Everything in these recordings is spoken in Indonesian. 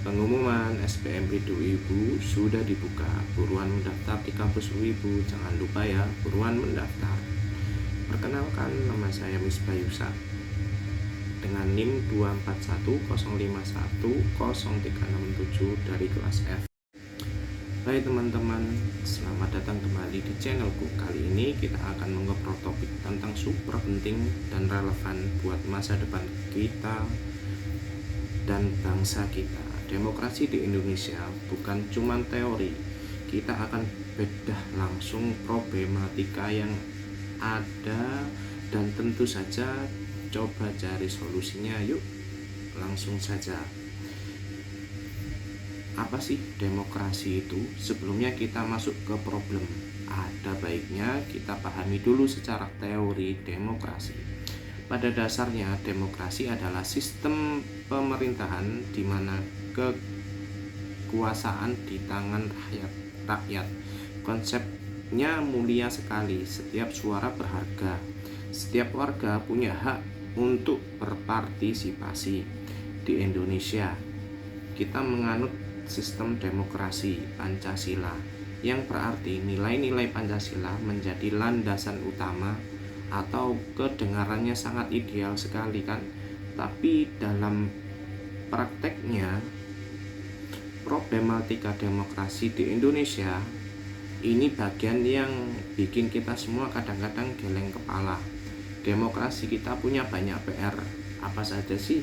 Pengumuman SBMPTN Ibu sudah dibuka. Buruan mendaftar di kampus UIBU. Jangan lupa ya, buruan mendaftar. Perkenalkan, nama saya Misbah Yusa dengan NIM 24105103667 dari kelas F. Hai teman-teman, selamat datang kembali di channelku. Kali ini kita akan mengobrol topik tentang super penting dan relevan buat masa depan kita dan bangsa kita. Demokrasi di Indonesia bukan cuma teori. Kita akan bedah langsung problematika yang ada dan tentu saja coba cari solusinya. Yuk, langsung saja. Apa sih demokrasi itu? Sebelumnya kita masuk ke problem, ada baiknya kita pahami dulu secara teori demokrasi. Pada dasarnya demokrasi adalah sistem pemerintahan di mana kekuasaan di tangan rakyat. Konsepnya mulia sekali, setiap suara berharga. Setiap warga punya hak untuk berpartisipasi. Di Indonesia, kita menganut sistem demokrasi Pancasila, yang berarti nilai-nilai Pancasila menjadi landasan utama, atau kedengarannya sangat ideal sekali kan, tapi dalam prakteknya problematika demokrasi di Indonesia ini bagian yang bikin kita semua kadang-kadang geleng kepala. Demokrasi kita punya banyak PR. Apa saja sih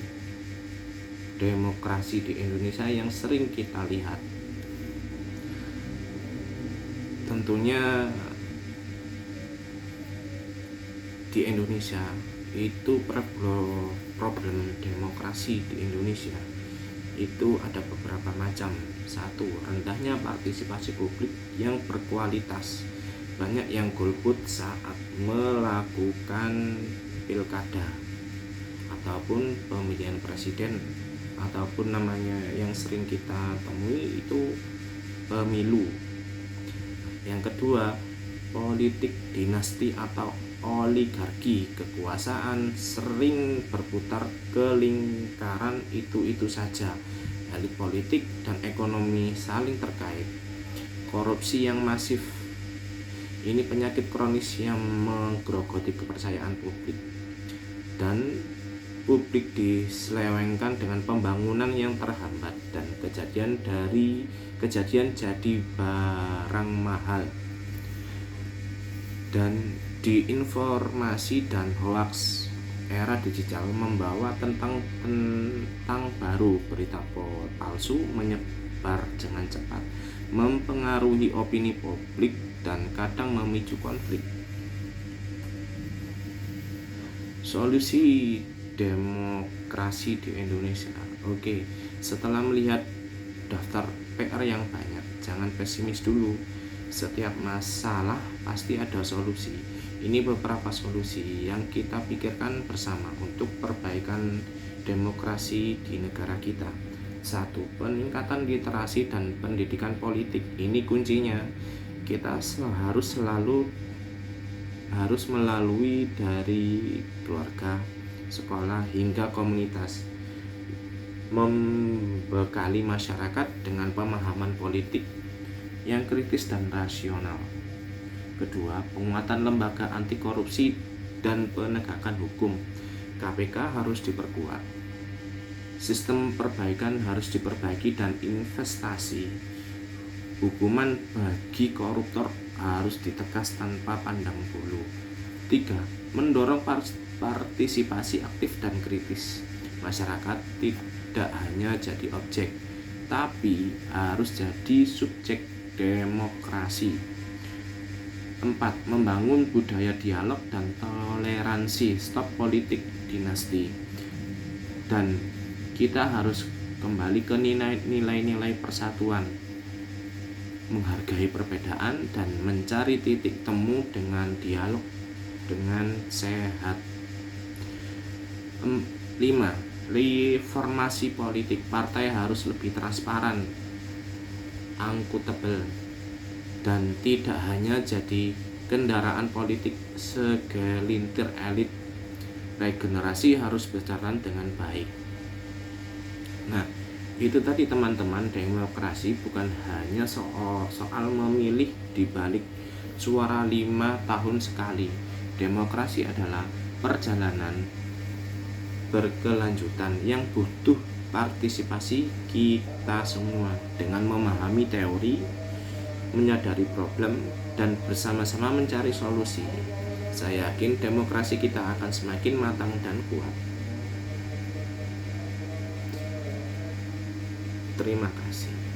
demokrasi di Indonesia yang sering kita lihat? Tentunya di Indonesia itu problem demokrasi di Indonesia itu ada beberapa macam. Satu, rendahnya partisipasi publik yang berkualitas. Banyak yang golput saat melakukan pilkada ataupun pemilihan presiden, ataupun namanya yang sering kita temui itu pemilu. Yang kedua, politik dinasti atau oligarki. Kekuasaan sering berputar ke lingkaran itu saja. Elit politik dan ekonomi saling terkait. Korupsi yang masif, ini penyakit kronis yang menggerogoti kepercayaan publik, dan publik diselewengkan dengan pembangunan yang terhambat dan kejadian jadi barang mahal. Dan di informasi dan hoax, era digital membawa tentang baru, berita palsu menyebar dengan cepat, mempengaruhi opini publik dan kadang memicu konflik. Solusi demokrasi di Indonesia. Oke, setelah melihat daftar PR yang banyak, jangan pesimis dulu. Setiap masalah pasti ada solusi. Ini beberapa solusi yang kita pikirkan bersama untuk perbaikan demokrasi di negara kita. Satu, peningkatan literasi dan pendidikan politik. Ini kuncinya. Kita harus melalui dari keluarga, sekolah, hingga komunitas, membekali masyarakat dengan pemahaman politik yang kritis dan rasional. Kedua, penguatan lembaga anti korupsi dan penegakan hukum. KPK harus diperkuat, sistem perbaikan harus diperbaiki, dan investasi hukuman bagi koruptor harus ditegas tanpa pandang bulu. 3. Mendorong partisipasi aktif dan kritis. Masyarakat tidak hanya jadi objek, tapi harus jadi subjek demokrasi. 4. Membangun budaya dialog dan toleransi. Stop politik dinasti. Dan kita harus kembali ke nilai-nilai persatuan, menghargai perbedaan dan mencari titik temu dengan dialog dengan sehat. 5. Reformasi politik. Partai harus lebih transparan, akuntabel, dan tidak hanya jadi kendaraan politik segelintir elit. Regenerasi harus berjalan dengan baik. Nah, Itu tadi teman-teman, demokrasi bukan hanya soal memilih di balik suara 5 tahun sekali. Demokrasi adalah perjalanan berkelanjutan yang butuh partisipasi kita semua dengan memahami teori, menyadari problem, dan bersama-sama mencari solusi. Saya yakin demokrasi kita akan semakin matang dan kuat. Terima kasih.